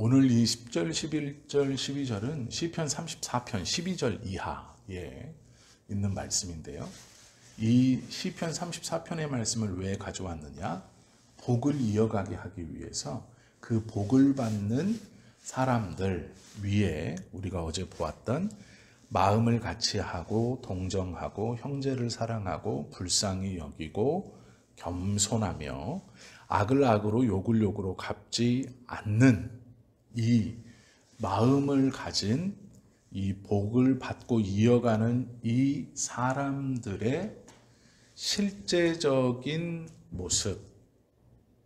오늘 이 10절, 11절, 12절은 시편 34편 12절 이하에 있는 말씀인데요. 이 시편 34편의 말씀을 왜 가져왔느냐? 복을 이어가게 하기 위해서 그 복을 받는 사람들 위에 우리가 어제 보았던 마음을 같이 하고 동정하고 형제를 사랑하고 불쌍히 여기고 겸손하며 악을 악으로 욕을 욕으로 갚지 않는 이 마음을 가진 이 복을 받고 이어가는 이 사람들의 실제적인 모습,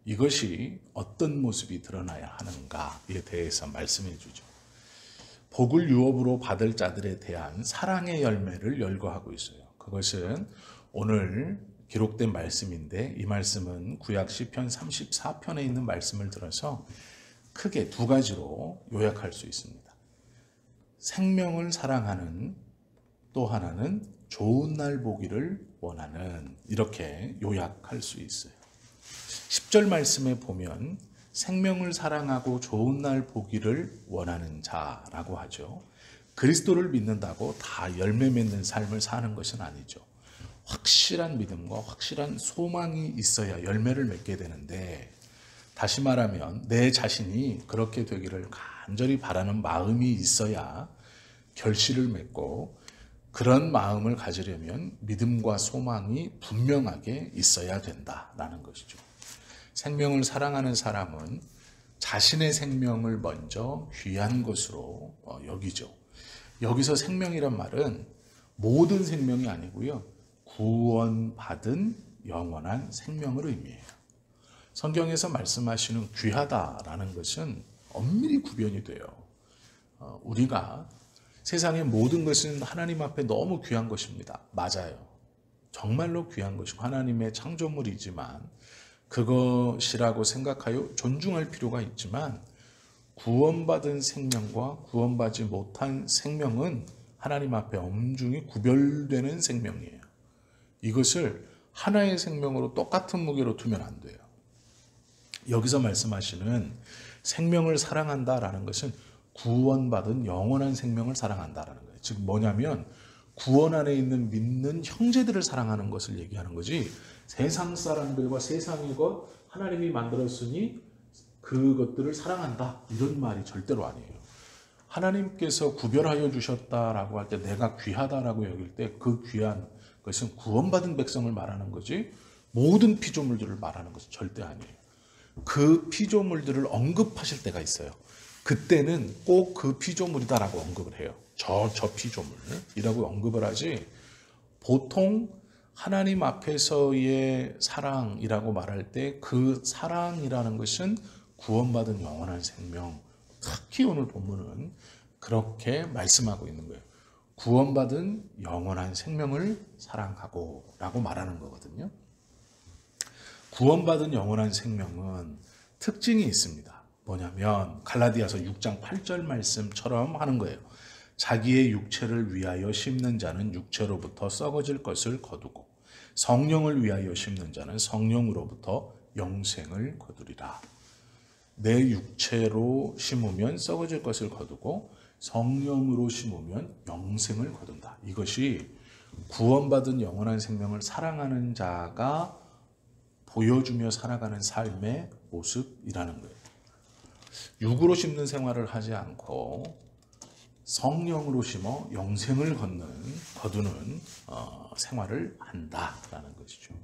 이것이 어떤 모습이 드러나야 하는가에 대해서 말씀해 주죠. 복을 유업으로 받을 자들에 대한 사랑의 열매를 열거하고 있어요. 그것은 오늘 기록된 말씀인데, 이 말씀은 구약 시편 34편에 있는 말씀을 들어서 크게 두 가지로 요약할 수 있습니다. 생명을 사랑하는, 또 하나는 좋은 날 보기를 원하는, 이렇게 요약할 수 있어요. 10절 말씀에 보면 생명을 사랑하고 좋은 날 보기를 원하는 자라고 하죠. 그리스도를 믿는다고 다 열매 맺는 삶을 사는 것은 아니죠. 확실한 믿음과 확실한 소망이 있어야 열매를 맺게 되는데, 다시 말하면 내 자신이 그렇게 되기를 간절히 바라는 마음이 있어야 결실을 맺고, 그런 마음을 가지려면 믿음과 소망이 분명하게 있어야 된다라는 것이죠. 생명을 사랑하는 사람은 자신의 생명을 먼저 귀한 것으로 여기죠. 여기서 생명이란 말은 모든 생명이 아니고요, 구원받은 영원한 생명을 의미해요. 성경에서 말씀하시는 귀하다라는 것은 엄밀히 구별이 돼요. 우리가 세상의 모든 것은 하나님 앞에 너무 귀한 것입니다. 맞아요. 정말로 귀한 것이고 하나님의 창조물이지만 그것이라고 생각하여 존중할 필요가 있지만, 구원받은 생명과 구원받지 못한 생명은 하나님 앞에 엄중히 구별되는 생명이에요. 이것을 하나의 생명으로 똑같은 무게로 두면 안 돼요. 여기서 말씀하시는 생명을 사랑한다라는 것은 구원받은 영원한 생명을 사랑한다라는 거예요. 즉 뭐냐면 구원 안에 있는 믿는 형제들을 사랑하는 것을 얘기하는 거지, 세상 사람들과 세상의 것 하나님이 만들었으니 그것들을 사랑한다, 이런 말이 절대로 아니에요. 하나님께서 구별하여 주셨다라고 할 때 내가 귀하다라고 여길 때 그 귀한 것은 구원받은 백성을 말하는 거지 모든 피조물들을 말하는 것은 절대 아니에요. 그 피조물들을 언급하실 때가 있어요. 그때는 꼭 그 피조물이다라고 언급을 해요. 저 피조물이라고 언급을 하지, 보통 하나님 앞에서의 사랑이라고 말할 때 그 사랑이라는 것은 구원받은 영원한 생명, 특히 오늘 본문은 그렇게 말씀하고 있는 거예요. 구원받은 영원한 생명을 사랑하고 라고 말하는 거거든요. 구원받은 영원한 생명은 특징이 있습니다. 뭐냐면 갈라디아서 6장 8절 말씀처럼 하는 거예요. 자기의 육체를 위하여 심는 자는 육체로부터 썩어질 것을 거두고 성령을 위하여 심는 자는 성령으로부터 영생을 거두리라. 내 육체로 심으면 썩어질 것을 거두고 성령으로 심으면 영생을 거둔다. 이것이 구원받은 영원한 생명을 사랑하는 자가 보여주며 살아가는 삶의 모습이라는 거예요. 육으로 심는 생활을 하지 않고 성령으로 심어 영생을 거두는 생활을 한다라는 것이죠.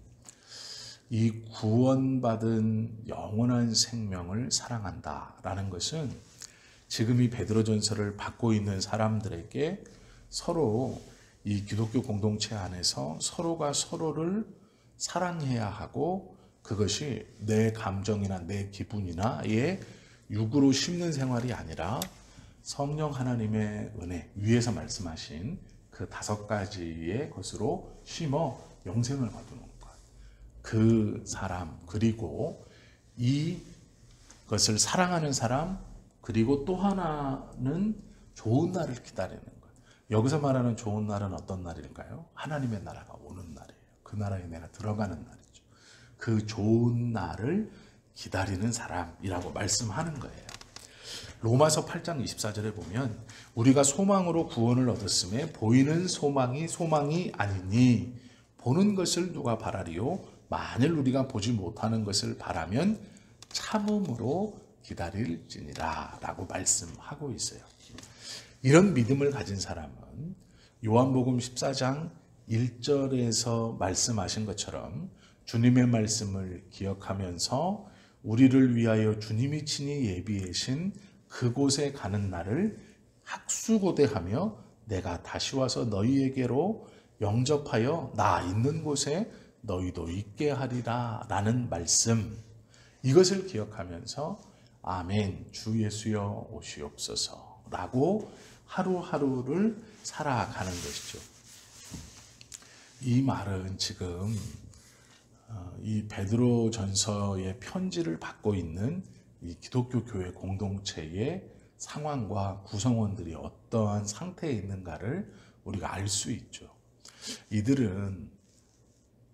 이 구원받은 영원한 생명을 사랑한다라는 것은 지금 이 베드로전서를 받고 있는 사람들에게 서로 이 기독교 공동체 안에서 서로가 서로를 사랑해야 하고, 그것이 내 감정이나 내 기분이나의 육으로 심는 생활이 아니라 성령 하나님의 은혜, 위에서 말씀하신 그 5가지의 것으로 심어 영생을 거두는 것. 그 사람, 그리고 이것을 사랑하는 사람, 그리고 또 하나는 좋은 날을 기다리는 것. 여기서 말하는 좋은 날은 어떤 날일까요? 하나님의 나라가 오는 날이에요. 그 나라에 내가 들어가는 날이죠. 그 좋은 날을 기다리는 사람이라고 말씀하는 거예요. 로마서 8장 24절에 보면 우리가 소망으로 구원을 얻었음에 보이는 소망이 아니니 보는 것을 누가 바라리요? 만일 우리가 보지 못하는 것을 바라면 참음으로 기다릴지니라 라고 말씀하고 있어요. 이런 믿음을 가진 사람은 요한복음 14장 1절에서 말씀하신 것처럼 주님의 말씀을 기억하면서 우리를 위하여 주님이 친히 예비하신 그곳에 가는 날을 학수고대하며 내가 다시 와서 너희에게로 영접하여 나 있는 곳에 너희도 있게 하리라 라는 말씀, 이것을 기억하면서 아멘 주 예수여 오시옵소서 라고 하루하루를 살아가는 것이죠. 이 말은 지금 이 베드로 전서의 편지를 받고 있는 이 기독교 교회 공동체의 상황과 구성원들이 어떠한 상태에 있는가를 우리가 알 수 있죠. 이들은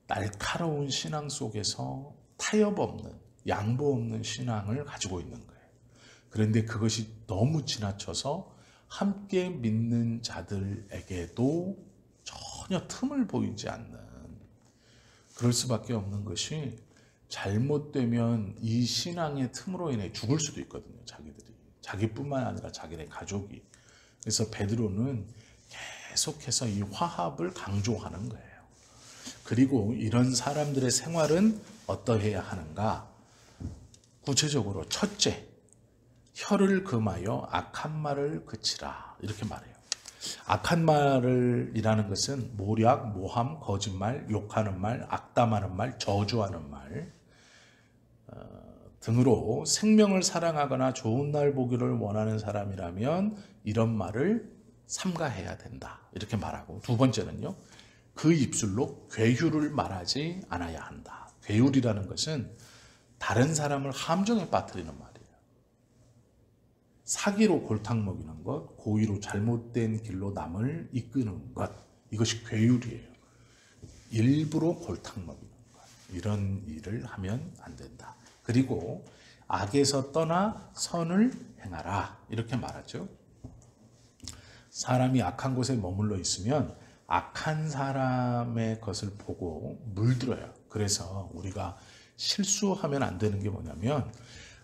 날카로운 신앙 속에서 타협 없는, 양보 없는 신앙을 가지고 있는 거예요. 그런데 그것이 너무 지나쳐서 함께 믿는 자들에게도 전혀 틈을 보이지 않는, 그럴 수밖에 없는 것이 잘못되면 이 신앙의 틈으로 인해 죽을 수도 있거든요. 자기뿐만 아니라 자기네 가족이. 그래서 베드로는 계속해서 이 화합을 강조하는 거예요. 그리고 이런 사람들의 생활은 어떠해야 하는가? 구체적으로 첫째, 혀를 금하여 악한 말을 그치라 이렇게 말해요. 악한 말이라는 것은 모략, 모함, 거짓말, 욕하는 말, 악담하는 말, 저주하는 말 등으로 생명을 사랑하거나 좋은 날 보기를 원하는 사람이라면 이런 말을 삼가해야 된다 이렇게 말하고, 두 번째는요, 그 입술로 괴휼을 말하지 않아야 한다. 괴휼이라는 것은 다른 사람을 함정에 빠뜨리는 말이에요. 사기로 골탕 먹이는 것, 고의로 잘못된 길로 남을 이끄는 것, 이것이 괴휼이에요. 일부러 골탕 먹이는 것, 이런 일을 하면 안 된다. 그리고 악에서 떠나 선을 행하라 이렇게 말하죠. 사람이 악한 곳에 머물러 있으면 악한 사람의 것을 보고 물들어요. 그래서 우리가 실수하면 안 되는 게 뭐냐면,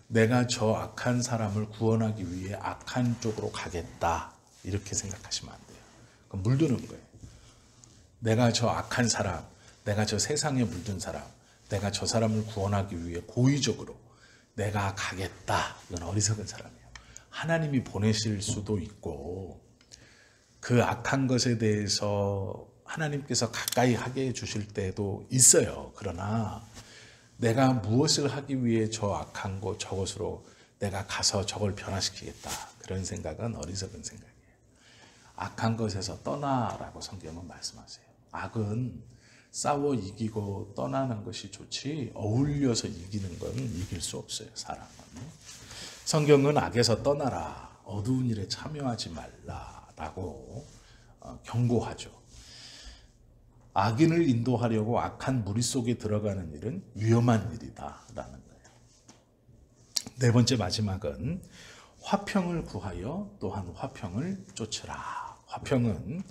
내가 저 악한 사람을 구원하기 위해 악한 쪽으로 가겠다 이렇게 생각하시면 안 돼요. 그럼 물드는 거예요. 내가 저 악한 사람, 내가 저 세상에 물든 사람, 내가 저 사람을 구원하기 위해 고의적으로 내가 가겠다. 이건 어리석은 사람이에요. 하나님이 보내실 수도 있고 그 악한 것에 대해서 하나님께서 가까이 하게 해주실 때도 있어요. 그러나 내가 무엇을 하기 위해 저 악한 것 저것으로 내가 가서 저걸 변화시키겠다, 그런 생각은 어리석은 생각이에요. 악한 것에서 떠나라고 성경은 말씀하세요. 악은 싸워 이기고 떠나는 것이 좋지 어울려서 이기는 건 이길 수 없어요. 사람은. 성경은 악에서 떠나라, 어두운 일에 참여하지 말라라고 경고하죠. 악인을 인도하려고 악한 무리 속에 들어가는 일은 위험한 일이다라는 거예요. 네 번째, 마지막은 화평을 구하여 또한 화평을 쫓으라. 화평은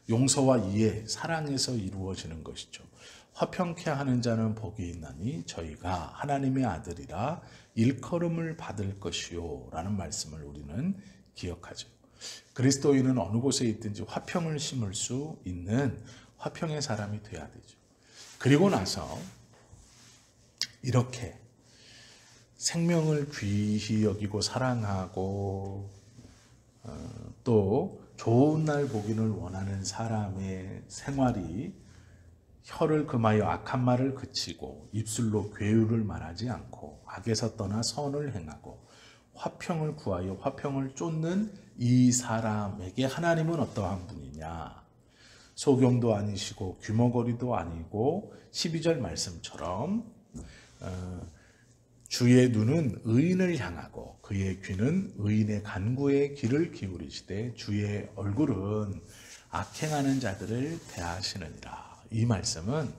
용서와 이해, 사랑에서 이루어지는 것이죠. 화평케 하는 자는 복이 있나니 저희가 하나님의 아들이라 일컬음을 받을 것이요 라는 말씀을 우리는 기억하죠. 그리스도인은 어느 곳에 있든지 화평을 심을 수 있는 화평의 사람이 돼야 되죠. 그리고 나서 이렇게 생명을 귀히 여기고 사랑하고 또 좋은 날 보기를 원하는 사람의 생활이 혀를 금하여 악한 말을 그치고 입술로 괴휼을 말하지 않고 악에서 떠나 선을 행하고 화평을 구하여 화평을 쫓는 이 사람에게 하나님은 어떠한 분이냐? 소경도 아니시고 규모거리도 아니고 12절 말씀처럼 주의 눈은 의인을 향하고 그의 귀는 의인의 간구에 귀를 기울이시되 주의 얼굴은 악행하는 자들을 대하시느니라. 이 말씀은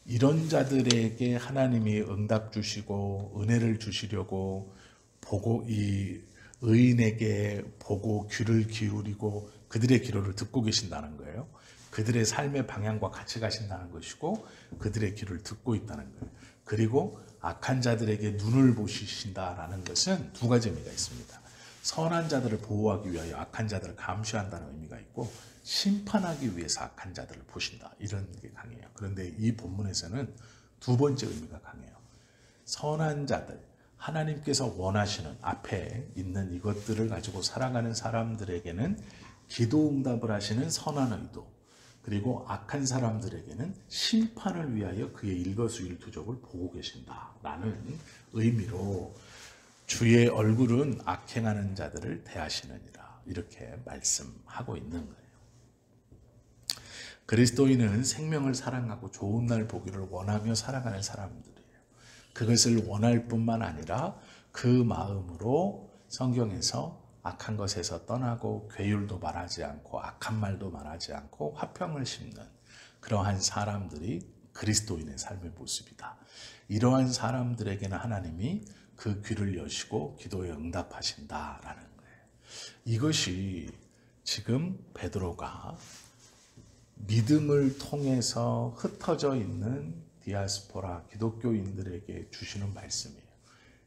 이런 자들에게 하나님이 응답 주시고 은혜를 주시려고 보고 이 의인에게 보고 귀를 기울이고 그들의 기도를 듣고 계신다는 거예요. 그들의 삶의 방향과 같이 가신다는 것이고 그들의 길을 듣고 있다는 거예요. 그리고 악한 자들에게 눈을 보시신다라는 것은 두 가지 의미가 있습니다. 선한 자들을 보호하기 위하여 악한 자들을 감시한다는 의미가 있고 심판하기 위해서 악한 자들을 보신다. 이런 게 강해요. 그런데 이 본문에서는 두 번째 의미가 강해요. 선한 자들, 하나님께서 원하시는 앞에 있는 이것들을 가지고 살아가는 사람들에게는 기도 응답을 하시는 선한 의도, 그리고 악한 사람들에게는 심판을 위하여 그의 일거수일투족을 보고 계신다라는 의미로 주의 얼굴은 악행하는 자들을 대하시느니라 이렇게 말씀하고 있는 거예요. 그리스도인은 생명을 사랑하고 좋은 날 보기를 원하며 살아가는 사람들이에요. 그것을 원할 뿐만 아니라 그 마음으로 성경에서 악한 것에서 떠나고 괴율도 말하지 않고 악한 말도 말하지 않고 화평을 심는 그러한 사람들이 그리스도인의 삶의 모습이다. 이러한 사람들에게는 하나님이 그 귀를 여시고 기도에 응답하신다라는 거예요. 이것이 지금 베드로가 믿음을 통해서 흩어져 있는 디아스포라 기독교인들에게 주시는 말씀이에요.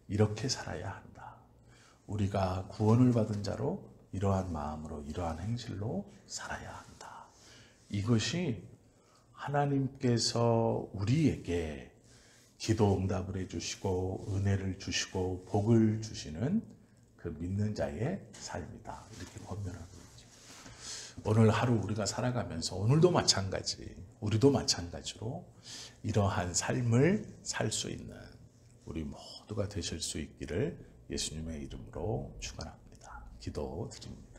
이렇게 살아야 한다. 우리가 구원을 받은 자로 이러한 마음으로 이러한 행실로 살아야 한다. 이것이 하나님께서 우리에게 기도 응답을 해주시고 은혜를 주시고 복을 주시는 그 믿는 자의 삶이다. 이렇게 권면하고 있죠. 오늘 하루 우리가 살아가면서 오늘도 마찬가지, 우리도 마찬가지로 이러한 삶을 살 수 있는 우리 모두가 되실 수 있기를 예수님의 이름으로 축원합니다. 기도드립니다.